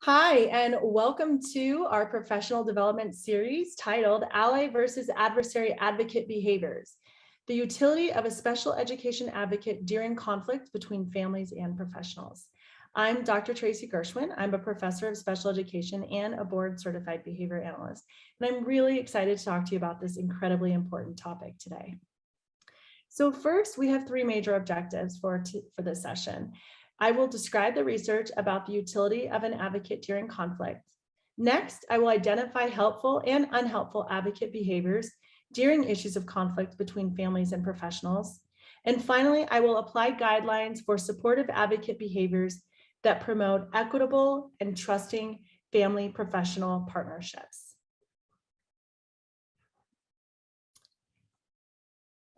Hi, and welcome to our professional development series titled Ally versus Adversary Advocate Behaviors, the utility of a special education advocate during conflict between families and professionals. I'm Dr. Tracy Gershwin. I'm a professor of special education and a board certified behavior analyst, and I'm really excited to talk to you about this incredibly important topic today. So first, we have three major objectives for this session. I will describe the research about the utility of an advocate during conflict. Next, I will identify helpful and unhelpful advocate behaviors during issues of conflict between families and professionals. And finally, I will apply guidelines for supportive advocate behaviors that promote equitable and trusting family-professional partnerships.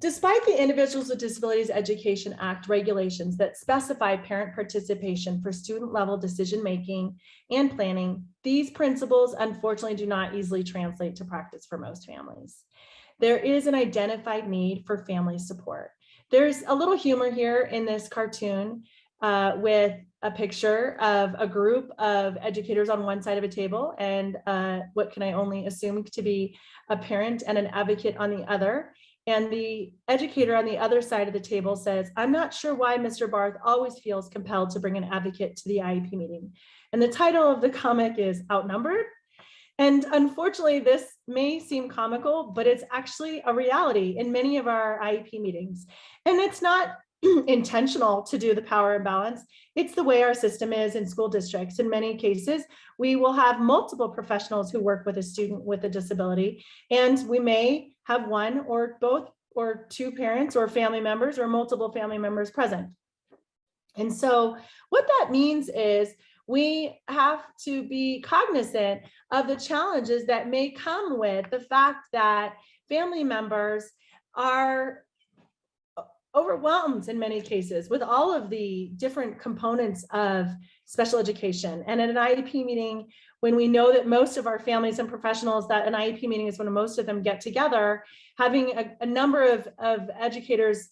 Despite the Individuals with Disabilities Education Act regulations that specify parent participation for student-level decision-making and planning, these principles unfortunately do not easily translate to practice for most families. There is an identified need for family support. There's a little humor here in this cartoon with a picture of a group of educators on one side of a table and what can I only assume to be a parent and an advocate on the other. And the educator on the other side of the table says, "I'm not sure why Mr. Barth always feels compelled to bring an advocate to the IEP meeting." And the title of the comic is Outnumbered. And unfortunately, this may seem comical, but it's actually a reality in many of our IEP meetings. And it's not intentional to do the power imbalance. It's the way our system is in school districts. In many cases, we will have multiple professionals who work with a student with a disability, and we may have one or both or two parents or family members or multiple family members present. And so what that means is we have to be cognizant of the challenges that may come with the fact that family members are overwhelmed in many cases with all of the different components of special education. And at an IEP meeting, when we know that most of our families and professionals, that an IEP meeting is when most of them get together, having a number of educators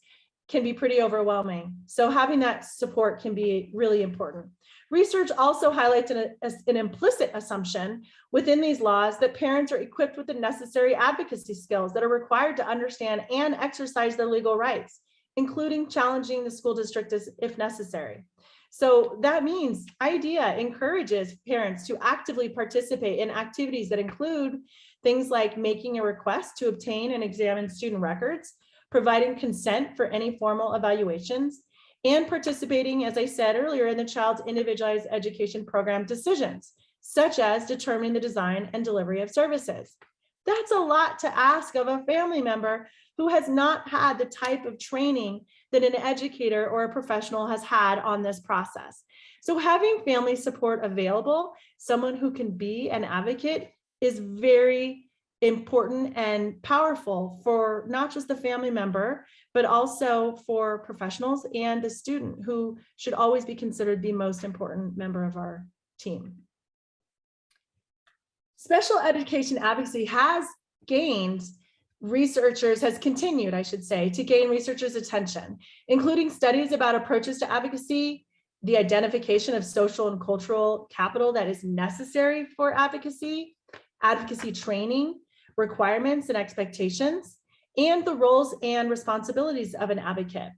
can be pretty overwhelming. So having that support can be really important. Research also highlights an implicit assumption within these laws that parents are equipped with the necessary advocacy skills that are required to understand and exercise their legal rights, including challenging the school district if necessary. So that means IDEA encourages parents to actively participate in activities that include things like making a request to obtain and examine student records, providing consent for any formal evaluations, and participating, as I said earlier, in the child's individualized education program decisions, such as determining the design and delivery of services. That's a lot to ask of a family member who has not had the type of training that an educator or a professional has had on this process. So having family support available, someone who can be an advocate, is very important and powerful for not just the family member, but also for professionals and the student, who should always be considered the most important member of our team. Special education advocacy has continued, I should say, to gain researchers' attention, including studies about approaches to advocacy, the identification of social and cultural capital that is necessary for advocacy training, requirements and expectations, and the roles and responsibilities of an advocate.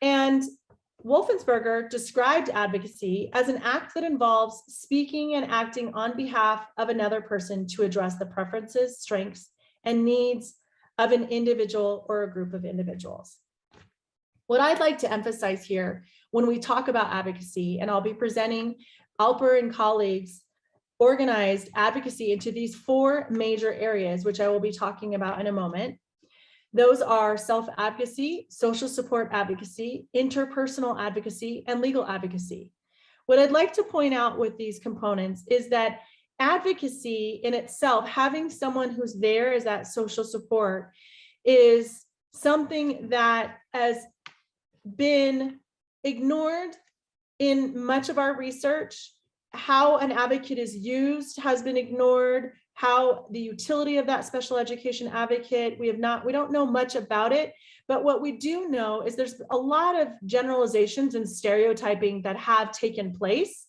And Wolfensberger described advocacy as an act that involves speaking and acting on behalf of another person to address the preferences, strengths, and needs of an individual or a group of individuals. What I'd like to emphasize here when we talk about advocacy, and I'll be presenting Alper and colleagues organized advocacy into these four major areas, which I will be talking about in a moment. Those are self-advocacy, social support advocacy, interpersonal advocacy, and legal advocacy. What I'd like to point out with these components is that advocacy in itself, having someone who's there as that social support, is something that has been ignored in much of our research. How an advocate is used has been ignored. How the utility of that special education advocate, we don't know much about it, but what we do know is there's a lot of generalizations and stereotyping that have taken place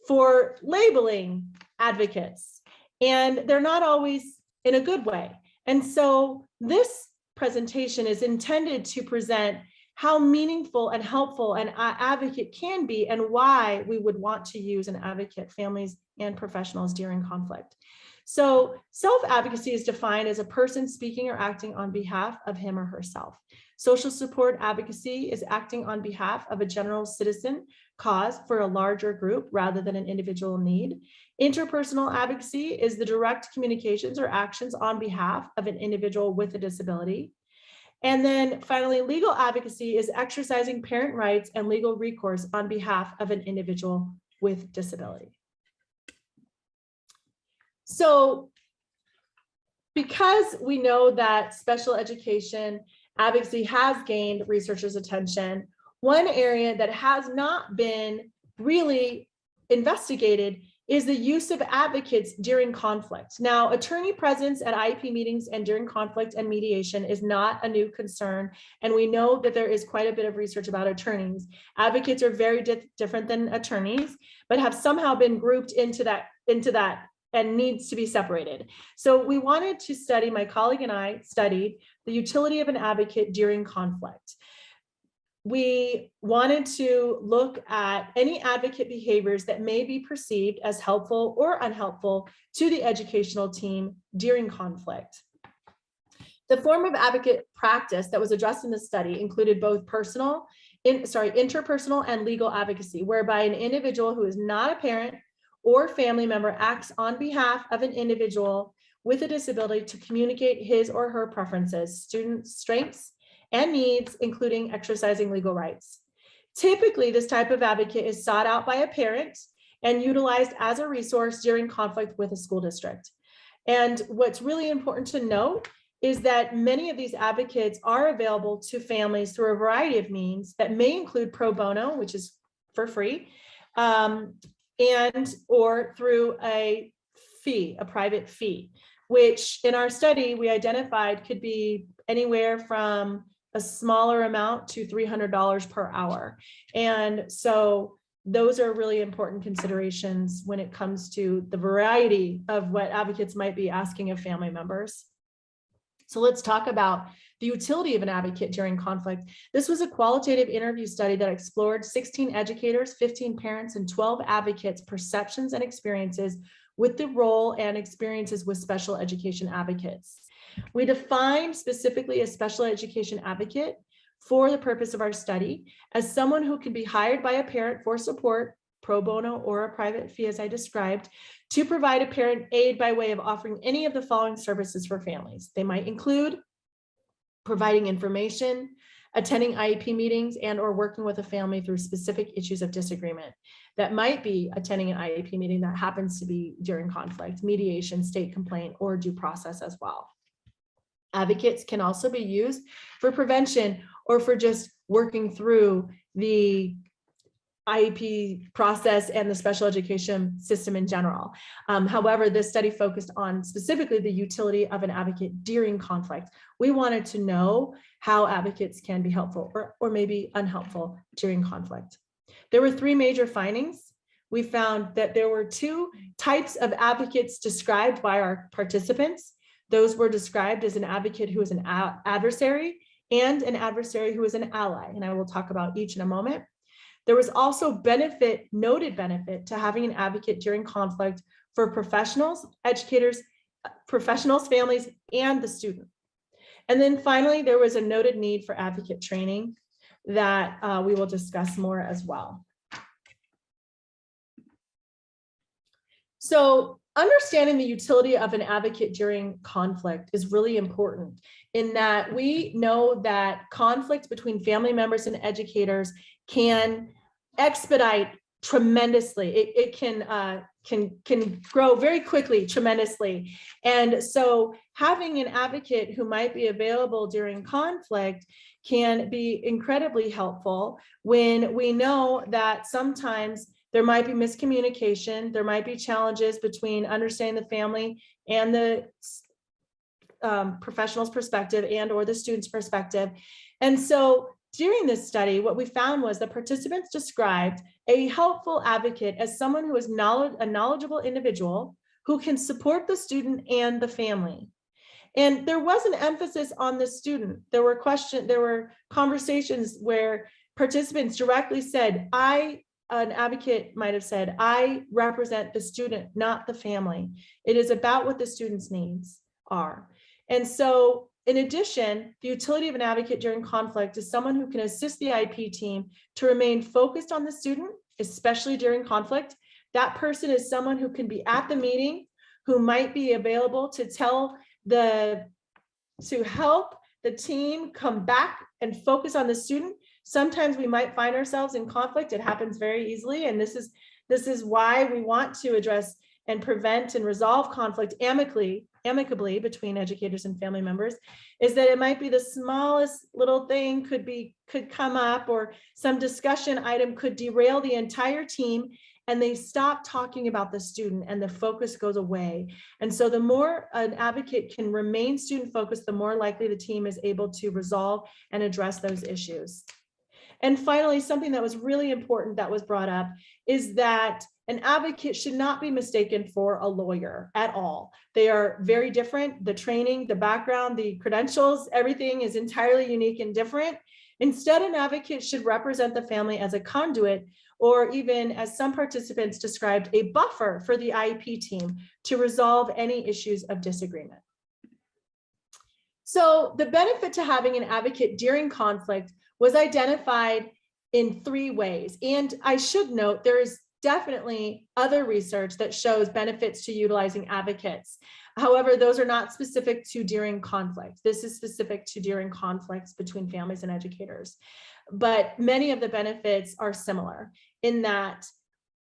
for labeling advocates, and they're not always in a good way. And so this presentation is intended to present how meaningful and helpful an advocate can be and why we would want to use an advocate, families and professionals during conflict. So self-advocacy is defined as a person speaking or acting on behalf of him or herself. Social support advocacy is acting on behalf of a general citizen cause for a larger group rather than an individual need. Interpersonal advocacy is the direct communications or actions on behalf of an individual with a disability. And then finally, legal advocacy is exercising parent rights and legal recourse on behalf of an individual with disability. So because we know that special education advocacy has gained researchers' attention, one area that has not been really investigated is the use of advocates during conflict. Now, attorney presence at IEP meetings and during conflict and mediation is not a new concern, and we know that there is quite a bit of research about attorneys. Advocates are very different than attorneys, but have somehow been grouped into that and needs to be separated. So we wanted to study, my colleague and I studied the utility of an advocate during conflict. We wanted to look at any advocate behaviors that may be perceived as helpful or unhelpful to the educational team during conflict. The form of advocate practice that was addressed in the study included both interpersonal and legal advocacy, whereby an individual who is not a parent or family member acts on behalf of an individual with a disability to communicate his or her preferences, students' strengths, and needs, including exercising legal rights. Typically, this type of advocate is sought out by a parent and utilized as a resource during conflict with a school district. And what's really important to note is that many of these advocates are available to families through a variety of means that may include pro bono, which is for free, and or through a fee, a private fee, which in our study we identified could be anywhere from a smaller amount to $300 per hour. And so those are really important considerations when it comes to the variety of what advocates might be asking of family members. So let's talk about the utility of an advocate during conflict. This was a qualitative interview study that explored 16 educators, 15 parents, and 12 advocates' perceptions and experiences with the role and experiences with special education advocates. We defined specifically a special education advocate for the purpose of our study as someone who can be hired by a parent for support, pro bono or a private fee, as I described, to provide a parent aid by way of offering any of the following services for families. They might include providing information, attending IEP meetings, and or working with a family through specific issues of disagreement. That might be attending an IEP meeting that happens to be during conflict, mediation, state complaint, or due process as well. Advocates can also be used for prevention or for just working through the IEP process and the special education system in general. However, this study focused on specifically the utility of an advocate during conflict. We wanted to know how advocates can be helpful or maybe unhelpful during conflict. There were three major findings. We found that there were two types of advocates described by our participants. Those were described as an advocate who is an adversary and an adversary who is an ally, and I will talk about each in a moment. There was also noted benefit to having an advocate during conflict for professionals, educators, professionals, families, and the student. And then finally, there was a noted need for advocate training that we will discuss more as well. So understanding the utility of an advocate during conflict is really important in that we know that conflict between family members and educators can expedite tremendously. It can grow very quickly, tremendously. And so having an advocate who might be available during conflict can be incredibly helpful when we know that sometimes there might be miscommunication, there might be challenges between understanding the family and the professional's perspective and or the student's perspective. And so during this study, what we found was that participants described a helpful advocate as someone who is a knowledgeable individual who can support the student and the family. And there was an emphasis on the student. There were conversations where participants directly said, an advocate might have said, I represent the student, not the family. It is about what the student's needs are. And so in addition, the utility of an advocate during conflict is someone who can assist the IEP team to remain focused on the student, especially during conflict. That person is someone who can be at the meeting, who might be available to help the team come back and focus on the student. Sometimes we might find ourselves in conflict. It happens very easily. And this is why we want to address and prevent and resolve conflict amicably between educators and family members, is that it might be the smallest little thing could come up, or some discussion item could derail the entire team, and they stop talking about the student and the focus goes away. And so the more an advocate can remain student focused, the more likely the team is able to resolve and address those issues. And finally, something that was really important that was brought up is that an advocate should not be mistaken for a lawyer at all. They are very different. The training, the background, the credentials, everything is entirely unique and different. Instead, an advocate should represent the family as a conduit, or even, as some participants described, a buffer for the IEP team to resolve any issues of disagreement. So the benefit to having an advocate during conflict was identified in 3 ways. And I should note, there is definitely other research that shows benefits to utilizing advocates. However, those are not specific to during conflict. This is specific to during conflicts between families and educators. But many of the benefits are similar in that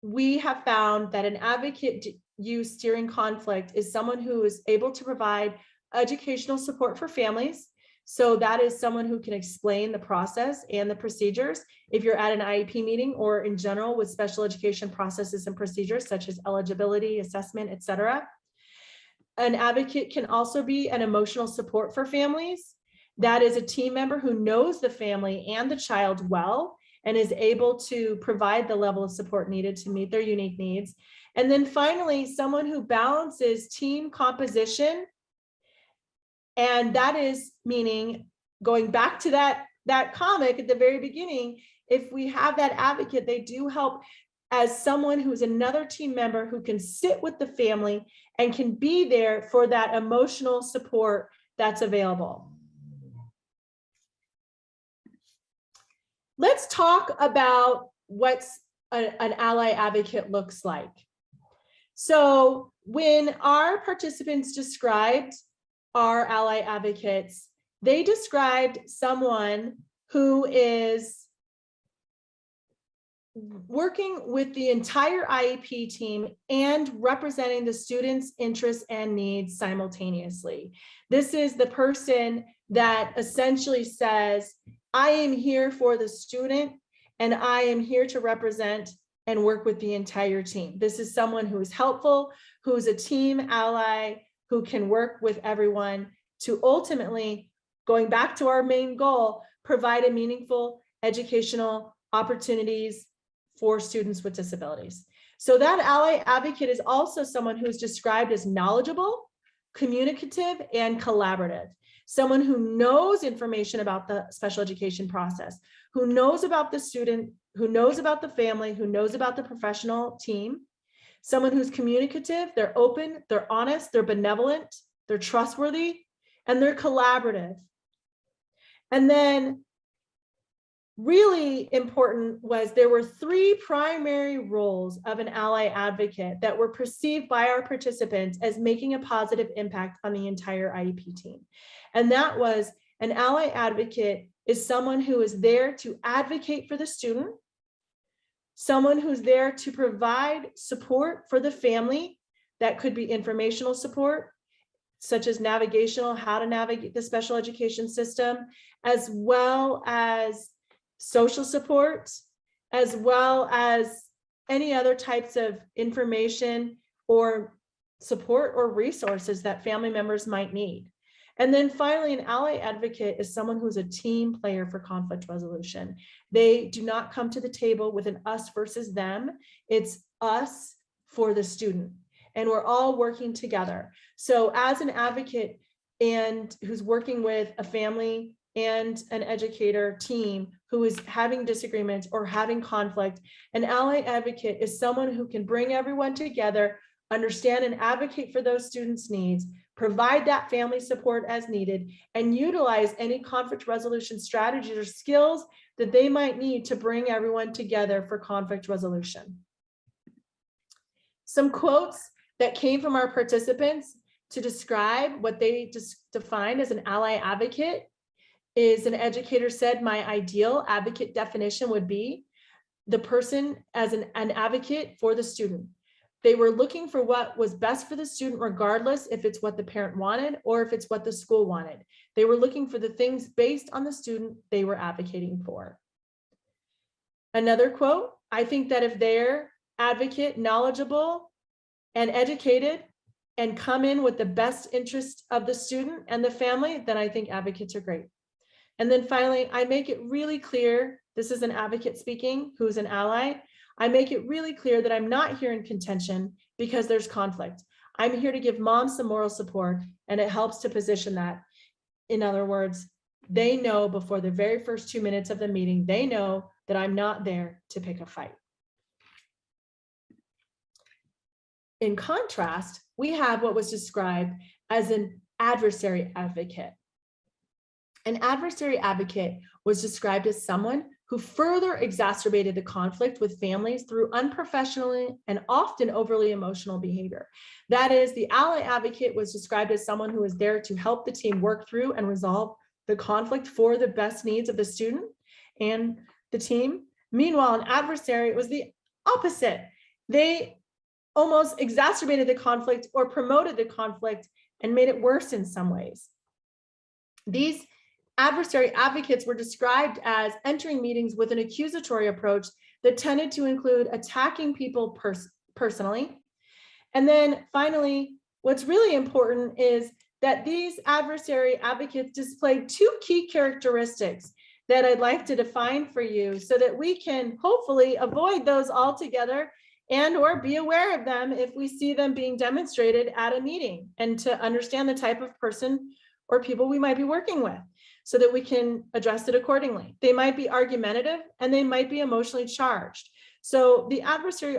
we have found that an advocate use during conflict is someone who is able to provide educational support for families. So that is someone who can explain the process and the procedures. If you're at an IEP meeting, or in general with special education processes and procedures such as eligibility, assessment, etc. An advocate can also be an emotional support for families. That is a team member who knows the family and the child well and is able to provide the level of support needed to meet their unique needs. And then finally, someone who balances team composition. And that is meaning, going back to that comic at the very beginning, if we have that advocate, they do help as someone who's another team member who can sit with the family and can be there for that emotional support that's available. Let's talk about what an ally advocate looks like. So when our participants described our ally advocates, they described someone who is working with the entire IEP team and representing the students' interests and needs simultaneously. This is the person that essentially says, I am here for the student and I am here to represent and work with the entire team. This is someone who is helpful, who is a team ally, who can work with everyone to ultimately, going back to our main goal, provide a meaningful educational opportunities for students with disabilities. So that ally advocate is also someone who is described as knowledgeable, communicative, and collaborative. Someone who knows information about the special education process, who knows about the student, who knows about the family, who knows about the professional team. Someone who's communicative, they're open, they're honest, they're benevolent, they're trustworthy, and they're collaborative. And then really important was there were 3 primary roles of an ally advocate that were perceived by our participants as making a positive impact on the entire IEP team. And that was, an ally advocate is someone who is there to advocate for the student, someone who's there to provide support for the family. That could be informational support, such as navigational, how to navigate the special education system, as well as social support, as well as any other types of information or support or resources that family members might need. And then finally, an ally advocate is someone who's a team player for conflict resolution. They do not come to the table with an us versus them. It's us for the student, and we're all working together. So as an advocate and who's working with a family and an educator team who is having disagreements or having conflict, an ally advocate is someone who can bring everyone together, understand and advocate for those students' needs, provide that family support as needed, and utilize any conflict resolution strategies or skills that they might need to bring everyone together for conflict resolution. Some quotes that came from our participants to describe what they defined as an ally advocate is, an educator said, my ideal advocate definition would be the person as an advocate for the student. They were looking for what was best for the student, regardless if it's what the parent wanted or if it's what the school wanted. They were looking for the things based on the student they were advocating for. Another quote, I think that if they're advocate, knowledgeable and educated and come in with the best interest of the student and the family, then I think advocates are great. And then finally, I make it really clear, this is an advocate speaking who's an ally, I make it really clear that I'm not here in contention because there's conflict. I'm here to give mom some moral support, and it helps to position that. In other words, they know before the very first 2 minutes of the meeting, they know that I'm not there to pick a fight. In contrast, we have what was described as an adversary advocate. An adversary advocate was described as someone who further exacerbated the conflict with families through unprofessional and often overly emotional behavior. That is, the ally advocate was described as someone who was there to help the team work through and resolve the conflict for the best needs of the student and the team. Meanwhile, an adversary was the opposite. They almost exacerbated the conflict or promoted the conflict and made it worse in some ways. These adversary advocates were described as entering meetings with an accusatory approach that tended to include attacking people personally. And then finally, what's really important is that these adversary advocates displayed two key characteristics that I'd like to define for you so that we can hopefully avoid those altogether and or be aware of them if we see them being demonstrated at a meeting, and to understand the type of person or people we might be working with, so that we can address it accordingly. They might be argumentative and they might be emotionally charged. So the adversary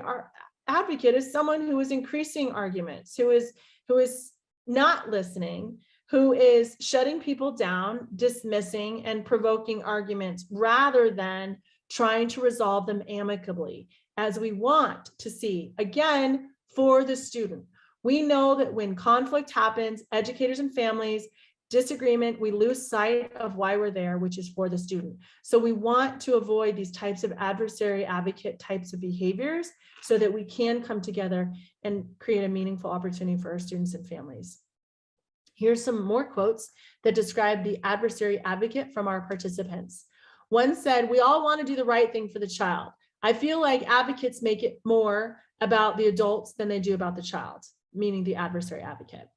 advocate is someone who is increasing arguments, who is not listening, who is shutting people down, dismissing and provoking arguments rather than trying to resolve them amicably, as we want to see, again, for the student. We know that when conflict happens, educators and families, disagreement, we lose sight of why we're there, which is for the student. So we want to avoid these types of adversary advocate types of behaviors so that we can come together and create a meaningful opportunity for our students and families. Here's some more quotes that describe the adversary advocate from our participants. One said, "We all want to do the right thing for the child. I feel like advocates make it more about the adults than they do about the child," meaning the adversary advocate.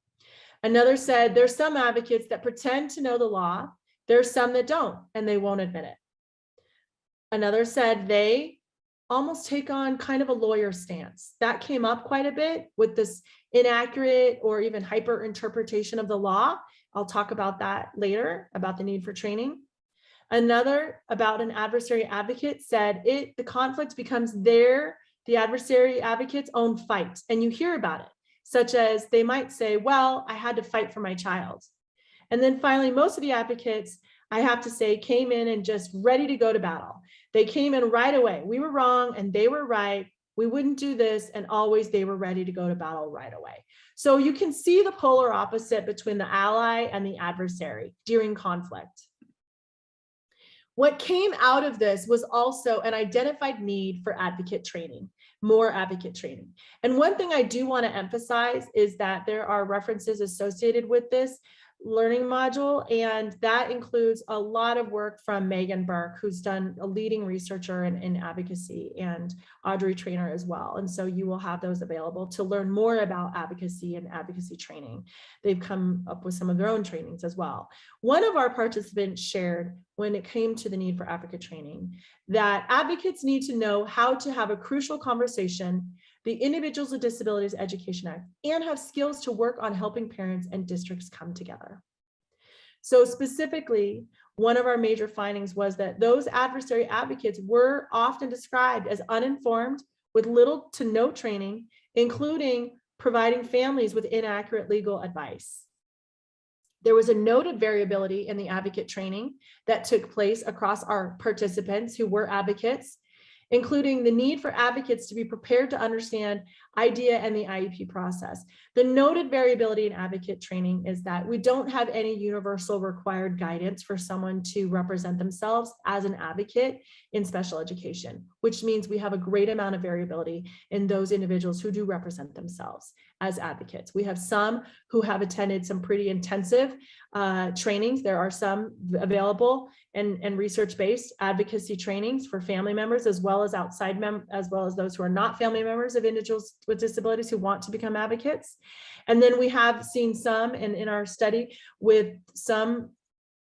Another said, "There's some advocates that pretend to know the law. There's some that don't, and they won't admit it." Another said, "They almost take on kind of a lawyer stance." That came up quite a bit with this inaccurate or even hyper interpretation of the law. I'll talk about that later, about the need for training. Another, about an adversary advocate, said the conflict becomes the adversary advocate's own fight, and you hear about it, such as they might say, "Well, I had to fight for my child." And then finally, most of the advocates, I have to say, came in and just ready to go to battle. They came in right away. We were wrong and they were right. We wouldn't do this, and always they were ready to go to battle right away. So you can see the polar opposite between the ally and the adversary during conflict. What came out of this was also an identified need for advocate training, more advocate training. And one thing I do want to emphasize is that there are references associated with this learning module, and that includes a lot of work from Megan Burke, who's done a leading researcher in advocacy, and Audrey Trainer as well. And so you will have those available to learn more about advocacy and advocacy training. They've come up with some of their own trainings as well. One of our participants shared, when it came to the need for advocate training, that advocates need to know how to have a crucial conversation, the Individuals with Disabilities Education Act, and have skills to work on helping parents and districts come together. So specifically, one of our major findings was that those adversary advocates were often described as uninformed, with little to no training, including providing families with inaccurate legal advice. There was a noted variability in the advocate training that took place across our participants who were advocates, including the need for advocates to be prepared to understand IDEA and the IEP process. The noted variability in advocate training is that we don't have any universal required guidance for someone to represent themselves as an advocate in special education, which means we have a great amount of variability in those individuals who do represent themselves as advocates. We have some who have attended some pretty intensive trainings. There are some available and research-based advocacy trainings for family members, as well as as well as those who are not family members of individuals with disabilities who want to become advocates. And then we have seen some in our study with some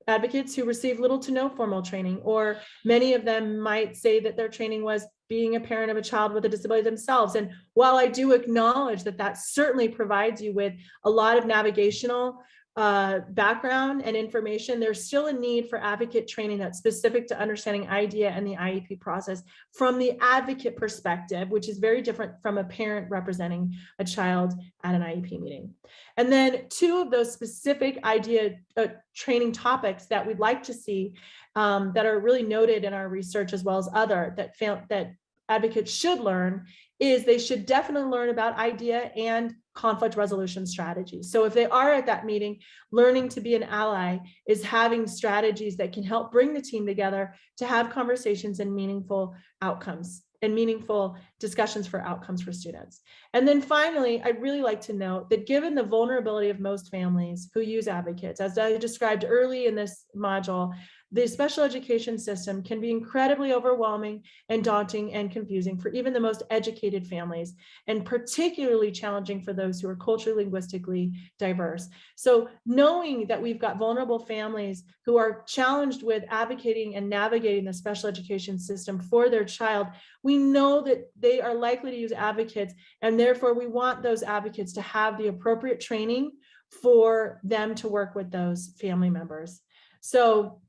advocates who receive little to no formal training, or many of them might say that their training was being a parent of a child with a disability themselves. And while I do acknowledge that that certainly provides you with a lot of navigational background and information, there's still a need for advocate training that's specific to understanding IDEA and the IEP process from the advocate perspective, which is very different from a parent representing a child at an IEP meeting. And then two of those specific IDEA training topics that we'd like to see that are really noted in our research, as well as other that advocates should learn, is they should definitely learn about IDEA and conflict resolution strategies. So if they are at that meeting, learning to be an ally is having strategies that can help bring the team together to have conversations and meaningful outcomes and meaningful discussions for outcomes for students. And then finally, I'd really like to note that given the vulnerability of most families who use advocates, as I described early in this module, the special education system can be incredibly overwhelming and daunting and confusing for even the most educated families, and particularly challenging for those who are culturally, linguistically diverse. So knowing that we've got vulnerable families who are challenged with advocating and navigating the special education system for their child, we know that they are likely to use advocates, and therefore we want those advocates to have the appropriate training for them to work with those family members. So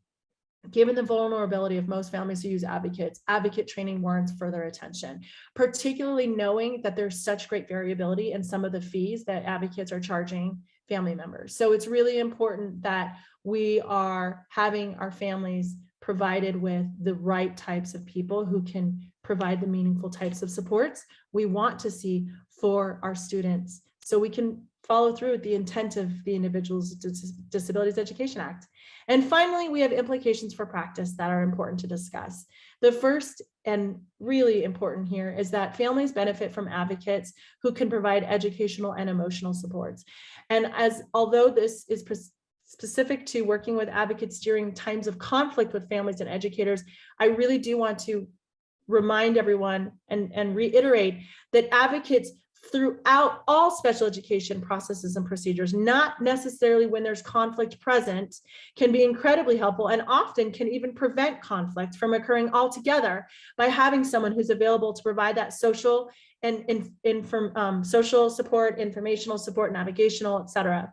given the vulnerability of most families who use advocates, advocate training warrants further attention, particularly knowing that there's such great variability in some of the fees that advocates are charging family members. So it's really important that we are having our families provided with the right types of people who can provide the meaningful types of supports we want to see for our students, so we can follow through with the intent of the Individuals with Disabilities Education Act. And finally, we have implications for practice that are important to discuss. The first and really important here is that families benefit from advocates who can provide educational and emotional supports. And although this is specific to working with advocates during times of conflict with families and educators, I really do want to remind everyone and reiterate that advocates throughout all special education processes and procedures, not necessarily when there's conflict present, can be incredibly helpful, and often can even prevent conflict from occurring altogether by having someone who's available to provide that social and social support, informational support, navigational, etc.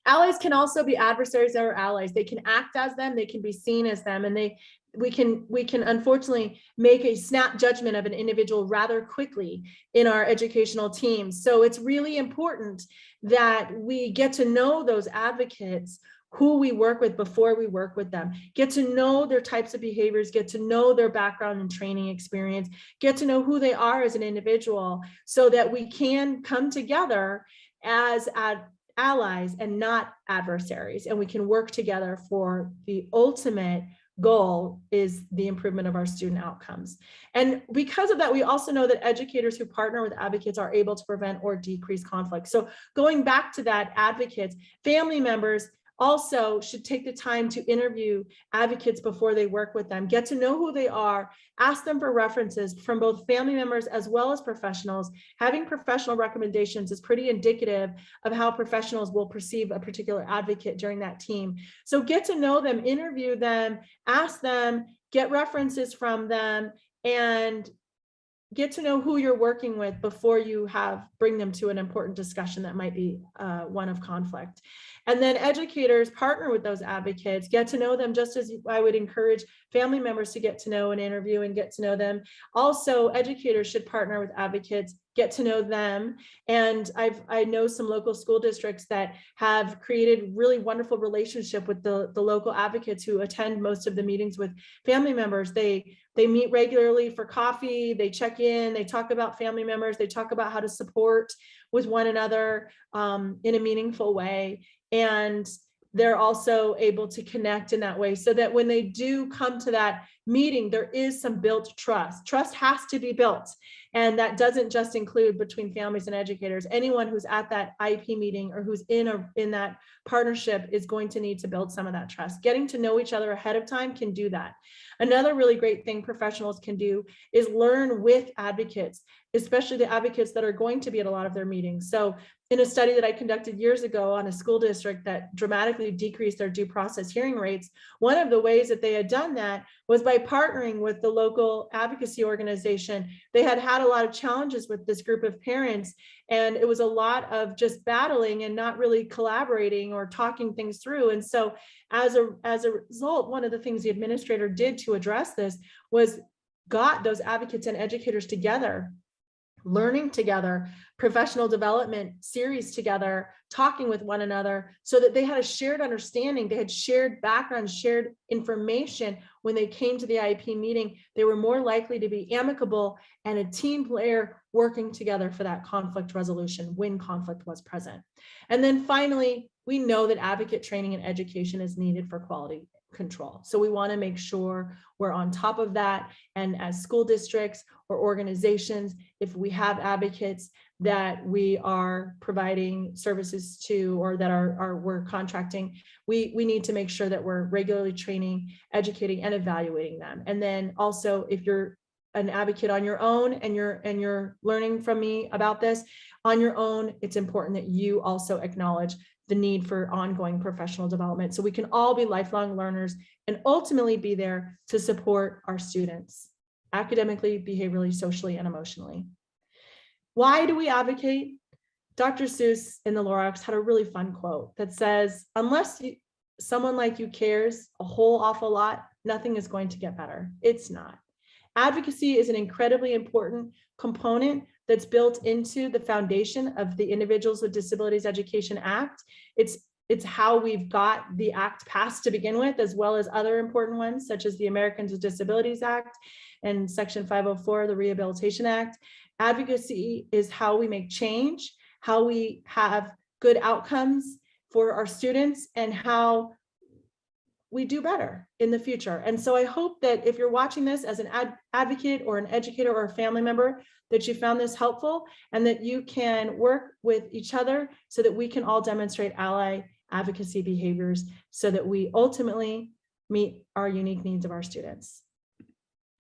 Allies can also be adversaries or allies. They can act as them, they can be seen as them, and we can unfortunately make a snap judgment of an individual rather quickly in our educational teams. So it's really important that we get to know those advocates who we work with before we work with them, get to know their types of behaviors, get to know their background and training experience, get to know who they are as an individual, so that we can come together as allies and not adversaries, and we can work together for the ultimate goal is the improvement of our student outcomes. And because of that, we also know that educators who partner with advocates are able to prevent or decrease conflict. So going back to that, advocates, family members also should take the time to interview advocates before they work with them, get to know who they are, ask them for references from both family members as well as professionals. Having professional recommendations is pretty indicative of how professionals will perceive a particular advocate during that team. So get to know them, interview them, ask them, get references from them, and get to know who you're working with before you bring them to an important discussion that might be one of conflict. And then educators partner with those advocates, get to know them, just as I would encourage family members to get to know and interview and get to know them. Also, educators should partner with advocates, get to know them. And I know some local school districts that have created really wonderful relationship with the local advocates who attend most of the meetings with family members. They meet regularly for coffee, they check in, they talk about family members, they talk about how to support with one another in a meaningful way. And they're also able to connect in that way so that when they do come to that meeting, there is some built trust. Trust has to be built. And that doesn't just include between families and educators. Anyone who's at that IEP meeting or who's in that partnership is going to need to build some of that trust. Getting to know each other ahead of time can do that. Another really great thing professionals can do is learn with advocates, especially the advocates that are going to be at a lot of their meetings. So in a study that I conducted years ago on a school district that dramatically decreased their due process hearing rates, one of the ways that they had done that was by partnering with the local advocacy organization. They had had a lot of challenges with this group of parents, and it was a lot of just battling and not really collaborating or talking things through. And so as a result, one of the things the administrator did to address this was got those advocates and educators together, learning together, professional development series together, talking with one another so that they had a shared understanding, they had shared background, shared information. When they came to the IEP meeting, they were more likely to be amicable and a team player working together for that conflict resolution when conflict was present. And then finally, we know that advocate training and education is needed for quality control. So we want to make sure we're on top of that. And as school districts or organizations, if we have advocates that we are providing services to or that we're contracting, we need to make sure that we're regularly training, educating, and evaluating them. And then also, if you're an advocate on your own and you're learning from me about this on your own, it's important that you also acknowledge the need for ongoing professional development so we can all be lifelong learners and ultimately be there to support our students academically, behaviorally, socially, and emotionally. Why do we advocate? Dr. Seuss in the Lorax had a really fun quote that says, unless someone like you cares a whole awful lot, nothing is going to get better. It's not. Advocacy is an incredibly important component that's built into the foundation of the Individuals with Disabilities Education Act. It's how we've got the act passed to begin with, as well as other important ones, such as the Americans with Disabilities Act and Section 504, the Rehabilitation Act. Advocacy is how we make change, how we have good outcomes for our students, and how we do better in the future. And so I hope that if you're watching this as an advocate or an educator or a family member, that you found this helpful and that you can work with each other so that we can all demonstrate ally advocacy behaviors so that we ultimately meet our unique needs of our students.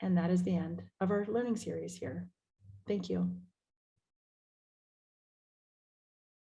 And that is the end of our learning series here. Thank you.